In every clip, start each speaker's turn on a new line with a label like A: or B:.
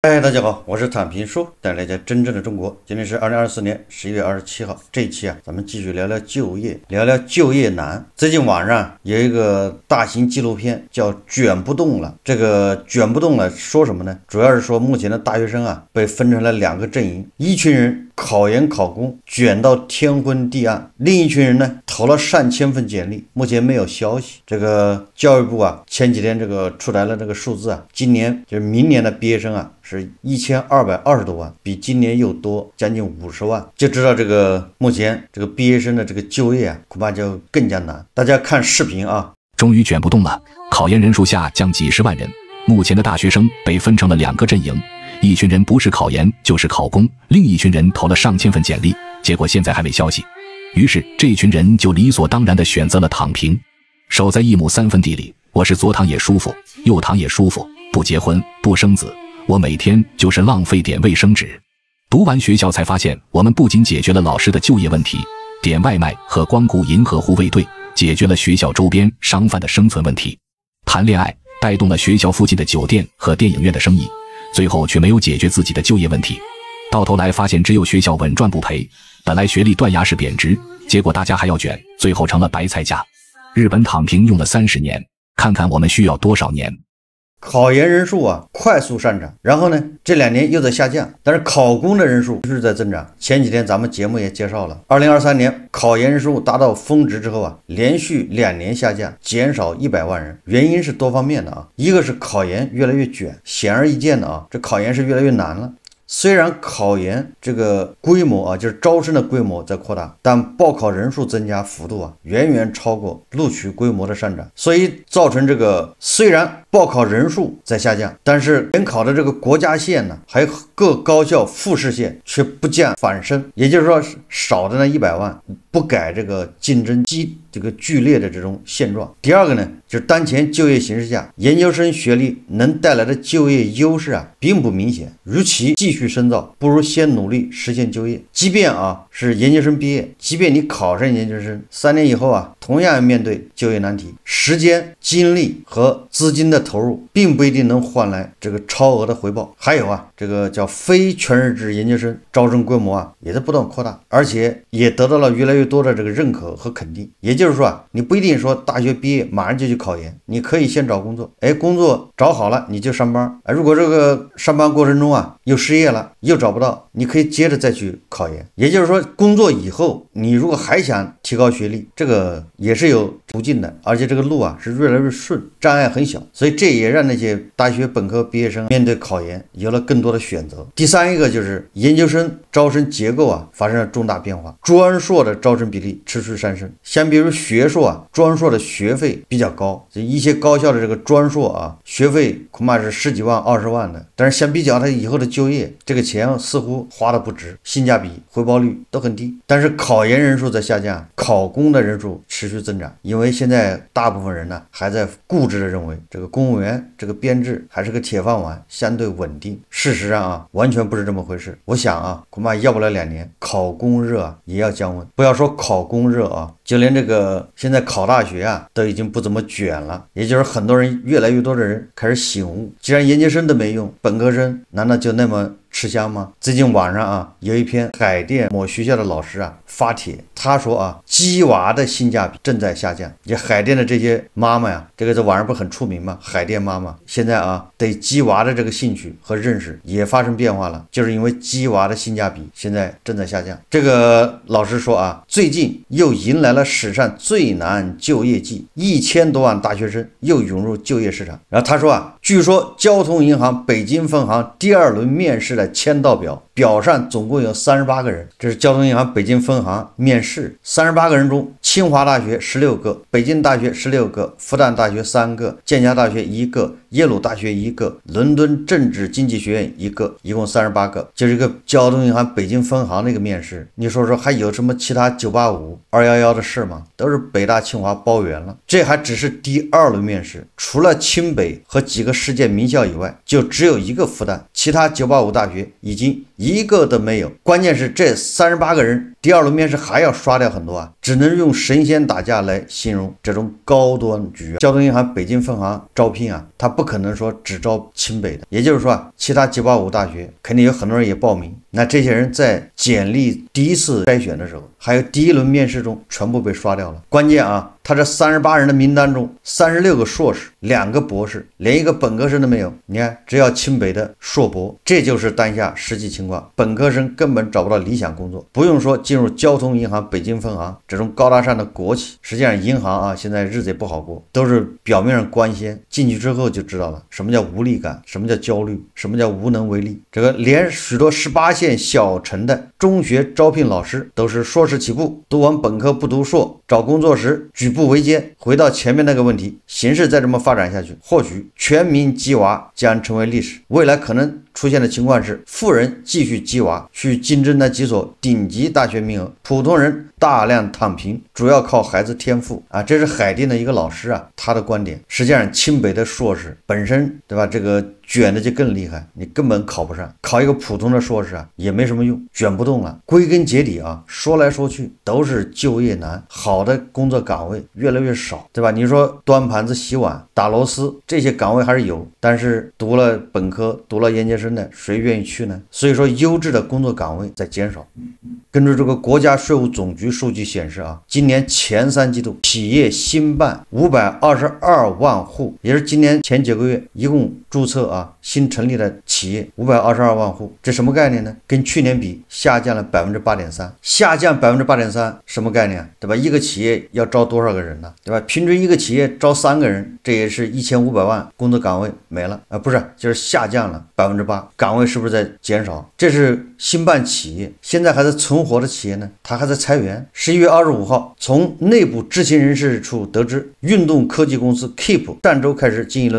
A: 嗨，大家好，我是躺平叔，带来家真正的中国。今天是2024年11月27号，这一期咱们继续聊聊就业，聊聊就业难。最近网上有一个大型纪录片叫《卷不动了》，这个卷不动了说什么呢？主要是说目前的大学生被分成了两个阵营，一群人考研考公卷到天昏地暗，另一群人呢投了上千份简历，目前没有消息。这个教育部前几天出来了这个数字今年就是明年的毕业生是1220多万，比今年又多将近50万，就知道目前毕业生的就业恐怕就更加难。大家看视频
B: 终于卷不动了，考研人数下降几十万人，目前的大学生被分成了两个阵营，一群人不是考研就是考公，另一群人投了上千份简历，结果现在还没消息。于是这群人就理所当然地选择了躺平。守在一亩三分地里，我是左躺也舒服，右躺也舒服，不结婚不生子，我每天就是浪费点卫生纸。读完学校才发现，我们不仅解决了老师的就业问题，点外卖和光顾银河护卫队解决了学校周边商贩的生存问题，谈恋爱带动了学校附近的酒店和电影院的生意，最后却没有解决自己的就业问题。到头来发现只有学校稳赚不赔，本来学历断崖式贬值，结果大家还要卷，最后成了白菜价。日本躺平用了30年，看看我们需要多少年。
A: 考研人数快速上涨，然后呢这2年又在下降，但是考公的人数是在增长。前几天咱们节目也介绍了，2023年考研人数达到峰值之后连续2年下降，减少100万人。原因是多方面的一个是考研越来越卷，显而易见的这考研是越来越难了。虽然考研规模就是招生的规模在扩大，但报考人数增加幅度远远超过录取规模的上涨，所以造成虽然报考人数在下降，但是联考的国家线还有各高校复试线却不降反升，也就是说少的那100万不改竞争剧烈的这种现状。第二个呢，就是当前就业形势下，研究生学历能带来的就业优势并不明显，与其继续深造，不如先努力实现就业。即便是研究生毕业，即便你考上研究生，3年以后同样面对就业难题，时间、精力和资金的投入并不一定能换来超额的回报。还有叫非全日制研究生招生规模也在不断扩大，而且也得到了越来越多的认可和肯定。也就是说你不一定说大学毕业马上就去考研，你可以先找工作，工作找好了你就上班，如果上班过程中又失业了又找不到，你可以接着再去考研。也就是说工作以后你如果还想提高学历，也是有途径的，而且路是越来越顺，障碍很小，所以这也让那些大学本科毕业生面对考研有了更多的选择。第三一个就是研究生招生结构发生了重大变化，专硕的招生比例持续上升。相比于学硕专硕的学费比较高，一些高校的专硕学费恐怕是10几万20万的，但是相比较它以后的就业，钱似乎花的不值，性价比回报率都很低。但是考研人数在下降，考公的人数持续增长，因为现在大部分人还在固执的认为公务员编制还是个铁饭碗，相对稳定。事实上完全不是这么回事。我想恐怕要不了2年，考公热也要降温。不要说考公热就连现在考大学都已经不怎么卷了，也就是很多人越来越多的人开始醒悟，既然研究生都没用，本科生难道就那么吃香吗？最近网上有一篇海淀某学校的老师发帖，他说鸡娃的性价比正在下降。也海淀的这些妈妈在网上不很出名吗？海淀妈妈现在对鸡娃的兴趣和认识也发生变化了，就是因为鸡娃的性价比现在正在下降。老师说最近又迎来了史上最难就业季，1000多万大学生又涌入就业市场。然后他说据说交通银行北京分行第2轮面试的签到表上总共有38个人，这是交通银行北京分行面试。38个人中，清华大学16个，北京大学16个，复旦大学3个，剑桥大学1个，耶鲁大学1个，伦敦政治经济学院1个，一共38个。就是交通银行北京分行面试，你说还有什么其他985、211的事吗？都是北大清华包圆了。这还只是第2轮面试，除了清北和几个世界名校以外，就只有1个复旦，其他985大学已经一一个都没有。关键是这38个人，第二轮面试还要刷掉很多啊，只能用神仙打架来形容这种高端局。交通银行北京分行招聘啊，他不可能说只招清北的，也就是说啊，其他985大学肯定有很多人也报名。那这些人在简历第一次筛选的时候，还有第一轮面试中全部被刷掉了。关键啊，他这38人的名单中，36个硕士，2个博士，连一个本科生都没有。你看，只要清北的硕博，这就是当下实际情况。本科生根本找不到理想工作，不用说进入交通银行北京分行这种高大上的国企，实际上银行啊，现在日子也不好过，都是表面上光鲜，进去之后就知道了什么叫无力感，什么叫焦虑，什么叫无能为力。这个连许多18线小城的中学招聘老师都是硕士起步，读完本科不读硕，找工作时举步维艰。回到前面那个问题，形势再这么发展下去，或许全民鸡娃将成为历史。未来可能出现的情况是，富人继续鸡娃，去竞争那几所顶级大学名额，普通人大量躺平，主要靠孩子天赋啊。这是海淀的一个老师啊，他的观点。实际上清北的硕士本身，对吧，这个卷的就更厉害，你根本考不上，考一个普通的硕士啊也没什么用，卷不动了。归根结底啊，说来说去都是就业难，好的工作岗位越来越少，对吧？你说端盘子洗碗打螺丝这些岗位还是有，但是读了本科读了研究生的谁愿意去呢？所以说优质的工作岗位在减少。根据这个国家税务总局数据显示啊，今年前3季度企业新办522万户，也是今年前9个月一共注册啊新成立的企业522万户，这什么概念呢？跟去年比下降了 8.3%， 下降 8.3%， 什么概念？对吧？一个企业要招多少个人呢？对吧？平均一个企业招3个人，这也是1500万工作岗位没了啊，不是，就是下降了 8%， 岗位是不是在减少？这是新办企业，现在还在存活的企业呢，它还在裁员。11月25号，从内部知情人士处得知，运动科技公司 Keep 上周开始进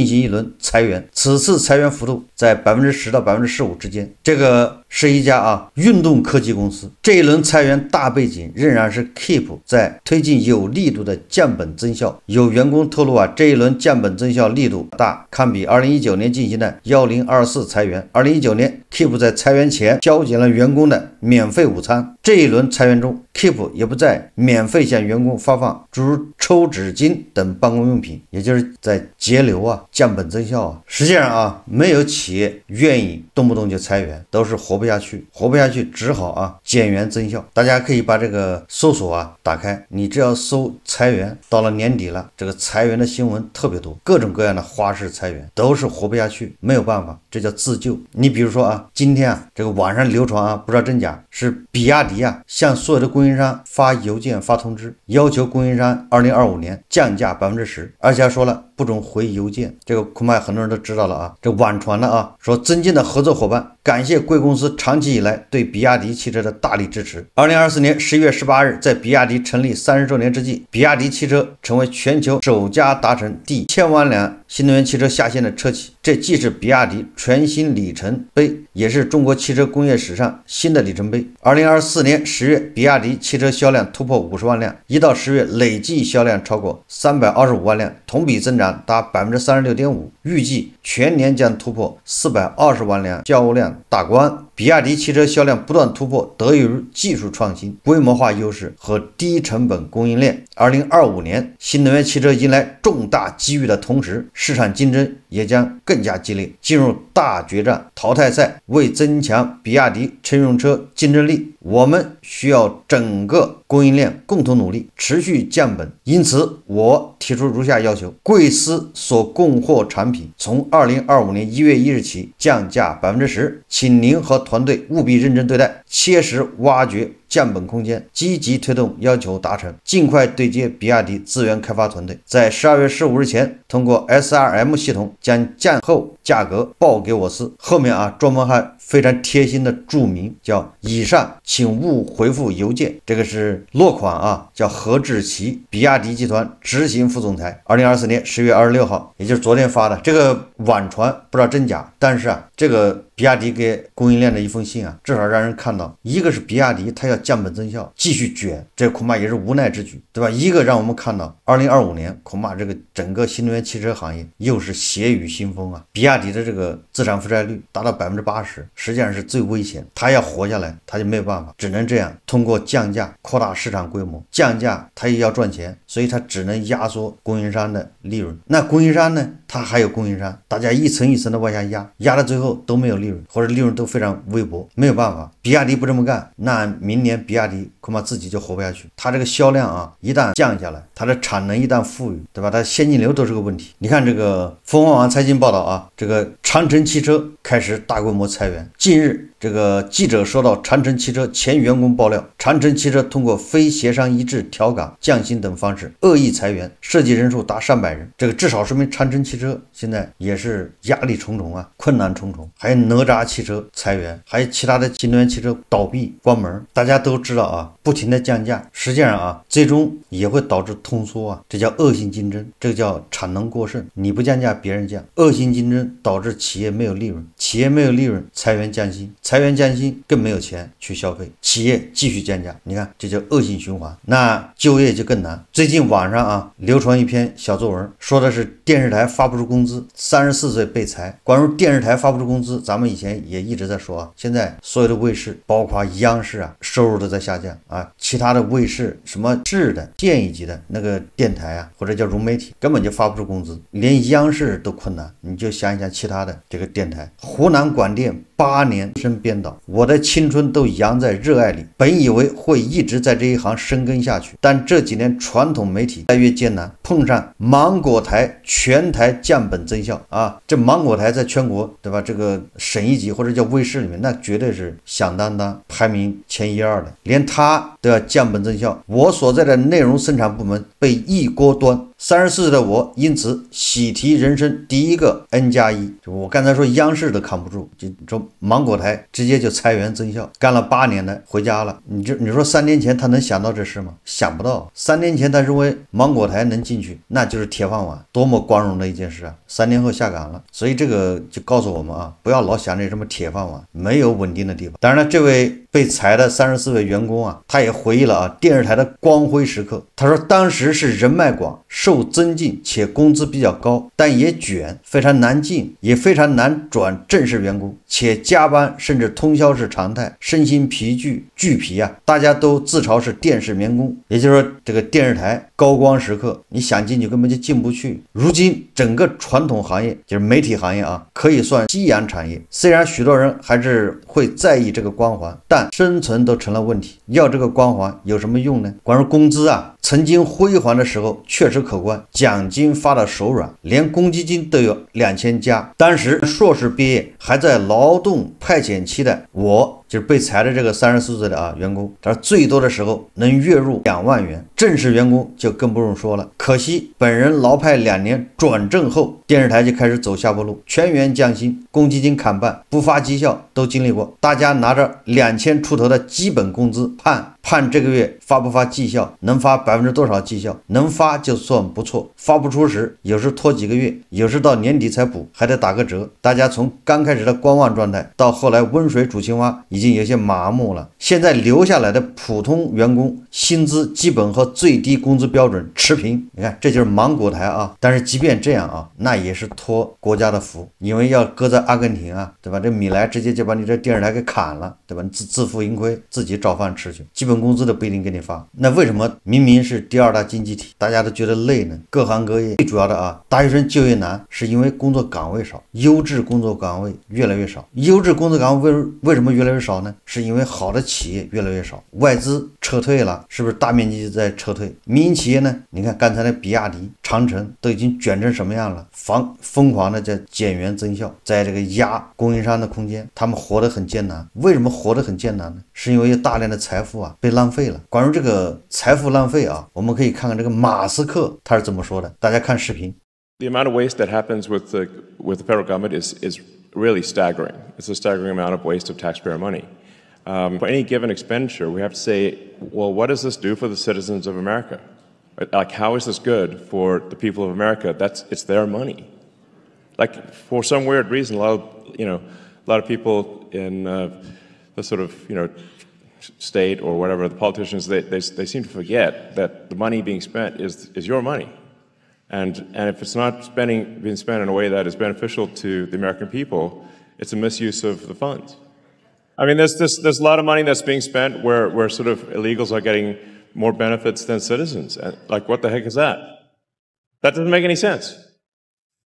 A: 行一轮裁员，此次裁员幅度在10%到15%之间。这个是一家运动科技公司。这一轮裁员大背景仍然是 Keep 在推进有力度的降本增效。有员工透露这一轮降本增效力度大，堪比2019年进行的1024裁员。2019年 Keep 在裁员前削减了员工的免费午餐，这一轮裁员中 Keep 也不再免费向员工发放诸如抽纸巾等办公用品，也就是在节流降本增效实际上没有企业愿意动不动就裁员，都是活不下去，只好减员增效。大家可以把这个搜索打开，你只要搜裁员，到了年底了，这个裁员的新闻特别多，各种各样的花式裁员，都是活不下去，没有办法，这叫自救。你比如说今天这个网上流传不知道真假，是比亚迪向所有的供应商发邮件发通知，要求供应商2025年降价10%，而且还说了不准回邮件。这个恐怕很多人都知道了这网传了说增进的合作伙伴，感谢贵公司长期以来对比亚迪汽车的大力支持。2024年11月18日，在比亚迪成立30周年之际，比亚迪汽车成为全球首家达成第1000万辆新能源汽车下线的车企。这既是比亚迪全新里程碑，也是中国汽车工业史上新的里程碑。2024年10月，比亚迪汽车销量突破50万辆，1到10月累计销量超过325万辆，同比增长达 36.5%， 预计全年将突破420万辆销量大关。比亚迪汽车销量不断突破，得益于技术创新、规模化优势和低成本供应链。2025年，新能源汽车迎来重大机遇的同时，市场竞争也将更加激烈，进入大决战淘汰赛。为增强比亚迪乘用车竞争力，我们需要整个供应链共同努力，持续降本。因此，我提出如下要求：贵司所供货产品从2025年1月1日起降价10%，请您和团队务必认真对待，切实挖掘降本空间，积极推动要求达成，尽快对接比亚迪资源开发团队，在12月15日前通过 SRM 系统将降后价格报给我司。后面专门还非常贴心的注明叫以上请勿回复邮件，这个是落款叫何志奇，比亚迪集团执行副总裁。2024年11 10月26号，也就是昨天发的这个网传，不知道真假，但是啊，这个比亚迪给供应链的一封信啊，至少让人看到，一个是比亚迪它要降本增效，继续卷，这恐怕也是无奈之举，对吧？一个让我们看到2025年恐怕这个整个新能源汽车行业又是血雨腥风啊，比亚迪的这个资产负债率达到80%，实际上是最危险，它要活下来，它就没有办法，只能这样通过降价扩大市场规模，降价它也要赚钱，所以它只能压缩供应商的利润。那供应商呢，它还有供应商，大家一层一层的往下压，压到最后都没有利润，或者利润都非常微薄，没有办法。比亚迪不这么干，那明年比亚迪恐怕自己就活不下去。它这个销量啊，一旦降下来，它的产能一旦富裕，对吧？它现金流都是个问题。你看这个凤凰网财经报道啊，这个长城汽车开始大规模裁员。近日，这个记者收到长城汽车前员工爆料，长城汽车通过非协商一致、调岗、降薪等方式恶意裁员，涉及人数达上百人。这个至少说明长城汽车现在也是压力重重啊，困难重重。还有哪吒汽车裁员，还有其他的新能源汽车倒闭关门。大家都知道啊，不停的降价，实际上啊，最终也会导致通缩啊，这叫恶性竞争，这个叫产能过剩。你不降价，别人降，恶性竞争导致企业没有利润，企业没有利润，裁员降薪，裁员降薪更没有钱去消费，企业继续降价，你看这叫恶性循环，那就业就更难。最近网上啊流传一篇小作文，说的是电视台发不出工资，34岁被裁。关于电视台发不出工资，咱们以前也一直在说啊，现在所有的卫视，包括央视啊，收入都在下降啊，其他的卫视什么市的县一级的那个电台啊，或者叫融媒体，根本就发不出工资，连央视都困难，你就想一想其他的这个电台。湖南广电8年生编导，我的青春都扬在热爱里，本以为会一直在这一行深耕下去，但这几年传统媒体越来越艰难，碰上芒果台全台降本增效啊，这芒果台在全国对吧，这个省一级或者叫卫视里面，那绝对是响当当排名前1、2的，连它都要降本增效。我所在的内容生产部门被一锅端，34岁的我因此喜提人生第一个 N+1。我刚才说央视都扛不住，就说芒果台直接就裁员增效，干了8年的回家了。你说3年前他能想到这事吗？想不到。3年前他认为芒果台能进去，那就是铁饭碗，多么光荣的一件事啊！3年后下岗了，所以这个就告诉我们啊，不要老想着什么铁饭碗，没有稳定的地方。当然了，这位被裁的34位员工啊，他也回忆了啊电视台的光辉时刻。他说当时是人脉广，受增进且工资比较高，但也卷，非常难进，也非常难转正式员工，且加班甚至通宵是常态，身心俱疲啊！大家都自嘲是电视民工，也就是说这个电视台高光时刻，你想进去根本就进不去。如今整个传统行业就是媒体行业啊，可以算夕阳产业。虽然许多人还是会在意这个光环，但生存都成了问题。要这个光环有什么用呢？关于工资啊，曾经辉煌的时候确实可观，奖金发到手软，连公积金都有2000加。当时硕士毕业还在劳动派遣期的我，就是被裁的这个34岁的员工，他说最多的时候能月入2万元，正式员工就更不用说了。可惜本人劳派2年转正后，电视台就开始走下坡路，全员降薪，公积金砍半，不发绩效都经历过。大家拿着2000出头的基本工资判这个月发不发绩效，能发多少绩效，能发就算不错，发不出时有时拖几个月，有时到年底才补，还得打个折。大家从刚开始的观望状态到后来温水煮青蛙，已经有些麻木了。现在留下来的普通员工薪资基本和最低工资标准持平，你看这就是芒果台啊。但是即便这样啊，那也是托国家的福，因为要搁在阿根廷啊，对吧？这米莱直接就把你这电视台给砍了，对吧？自负盈亏，自己找饭吃去，基本工资都不一定给你发。那为什么明明是第2大经济体，大家都觉得累呢？各行各业最主要的啊，大学生就业难，是因为工作岗位少，优质工作岗位越来越少。优质工作岗位为什么越来越少呢？是因为好的企业越来越少，外资撤退了，是不是大面积在撤退？民营企业呢？你看刚才的比亚迪、长城都已经卷成什么样了？疯狂的在减员增效，在这个压供应商的空间，他们活得很艰难。为什么活得很艰难呢？是因为有大量的财富啊被浪费了。关于这个财富浪费啊，我们可以看看这个马斯克他是怎么说的，大家看视频。
C: The amount of waste that happens with the federal government is really staggering. It's a staggering amount of waste of taxpayer money. For any given expenditure, we have to say, well, what does this do for the citizens of America? Like, how is this good for the people of America? It's their money. Like, for some weird reason, a lot of people in the sort of, state or whatever, the politicians, they seem to forget that the money being spent is your money. And if it's not being spent in a way that is beneficial to the American people, it's a misuse of the funds. I mean, there's a lot of money that's being spent where sort of illegals are getting more benefits than citizens. Like, what the heck is that? That doesn't make any sense.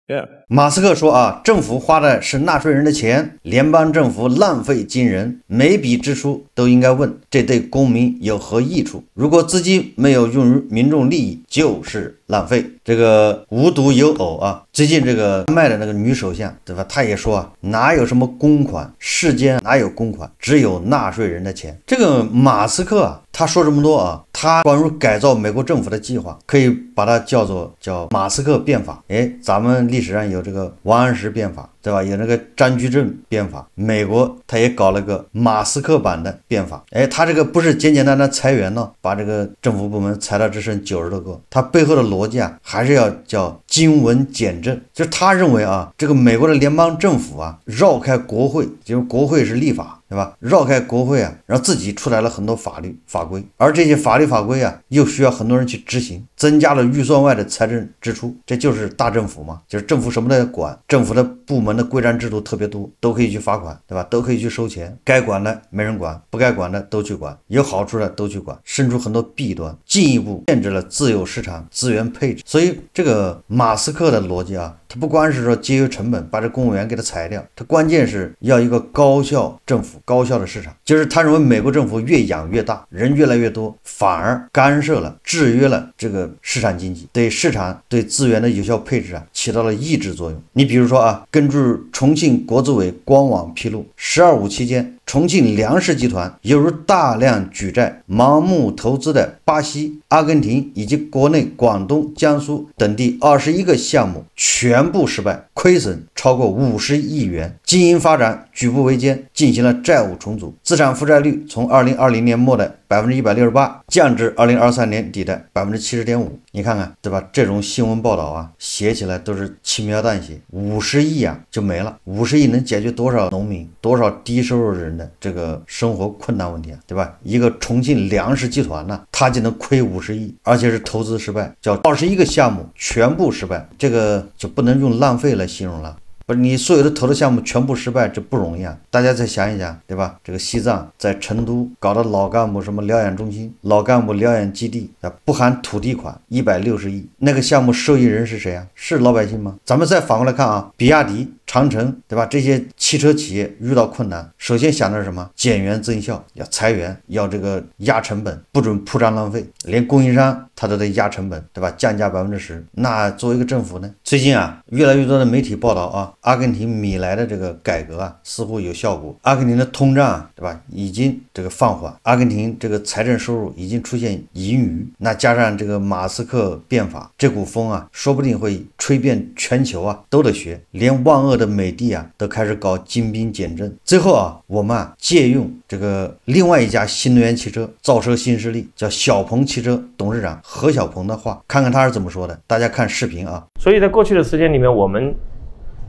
C: Yeah.
A: 马斯克说啊，政府花的是纳税人的钱，联邦政府浪费惊人，每笔支出都应该问这对公民有何益处。如果资金没有用于民众利益，就是浪费。这个无独有偶啊，最近这个丹麦的那个女首相，对吧？她也说啊，哪有什么公款，世间哪有公款，只有纳税人的钱。这个马斯克啊，他说这么多啊，他关于改造美国政府的计划，可以把它叫马斯克变法。哎，咱们历史上有这个王安石变法，对吧？有那个张居正变法，美国他也搞了个马斯克版的变法。哎，他这个不是简简单单裁员呢，把这个政府部门裁到只剩90多个，他背后的逻辑啊，还是要叫精文简政。就是他认为啊，这个美国的联邦政府啊，绕开国会，就是国会是立法，对吧？绕开国会啊，然后自己出来了很多法律法规，而这些法律法规啊，又需要很多人去执行，增加了预算外的财政支出，这就是大政府嘛，就是政府什么都要管，政府的部门的规章制度特别多，都可以去罚款，对吧？都可以去收钱，该管的没人管，不该管的都去管，有好处的都去管，生出很多弊端，进一步限制了自由市场资源配置。所以这个马斯克的逻辑啊，他不光是说节约成本，把这公务员给他裁掉，他关键是要一个高效政府，高效的市场。就是他认为美国政府越养越大，人越来越多，反而干涉了、制约了这个市场经济，对市场对资源的有效配置啊，起到了抑制作用。你比如说啊，根据重庆国资委官网披露，“12·5”期间，重庆粮食集团犹如大量举债、盲目投资的巴西、阿根廷以及国内广东、江苏等地21个项目全部失败，亏损超过50亿元，经营发展举步维艰，进行了债务重组，资产负债率从2020年末的168%降至2023年底的70.5%。你看看，对吧？这种新闻报道啊，写起来都是轻描淡写，50亿啊就没了，50亿能解决多少农民、多少低收入人的这个生活困难问题啊，对吧？一个重庆粮食集团呢，它就能亏50亿，而且是投资失败，叫21个项目全部失败，这个就不能用浪费来形容了。不是你所有的投的项目全部失败，这不容易啊！大家再想一想，对吧？这个西藏在成都搞的老干部什么疗养中心、老干部疗养基地啊，不含土地款160亿，那个项目受益人是谁啊？是老百姓吗？咱们再反过来看啊，比亚迪、长城，对吧？这些汽车企业遇到困难，首先想的是什么？减员增效，要裁员，要这个压成本，不准铺张浪费，连供应商他都得压成本，对吧？降价10%。那作为一个政府呢，最近啊，越来越多的媒体报道啊，阿根廷米莱的这个改革啊，似乎有效果。阿根廷的通胀啊，对吧，已经这个放缓，阿根廷这个财政收入已经出现盈余。那加上这个马斯克变法，这股风啊，说不定会吹遍全球啊，都得学。连万恶的美的啊，都开始搞精兵简政。最后啊，我们啊，借用这个另外一家新能源汽车造车新势力，叫小鹏汽车董事长何小鹏的话，看看他是怎么说的。大家看视频啊。
D: 所以在过去的时间里面，我们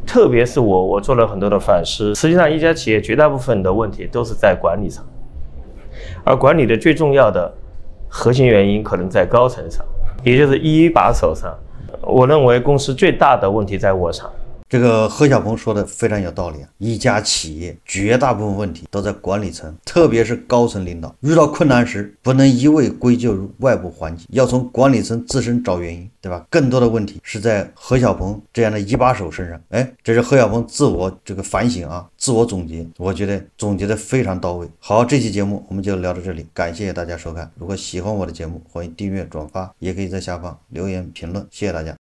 D: 特别是我做了很多的反思。实际上，一家企业绝大部分的问题都是在管理上，而管理的最重要的核心原因可能在高层上，也就是一把手上。我认为公司最大的问题在我上。
A: 这个何小鹏说的非常有道理啊！一家企业绝大部分问题都在管理层，特别是高层领导，遇到困难时不能一味归咎于外部环境，要从管理层自身找原因，对吧？更多的问题是在何小鹏这样的一把手身上。哎，这是何小鹏自我这个反省啊，自我总结，我觉得总结的非常到位。好，这期节目我们就聊到这里，感谢大家收看。如果喜欢我的节目，欢迎订阅、转发，也可以在下方留言评论，谢谢大家。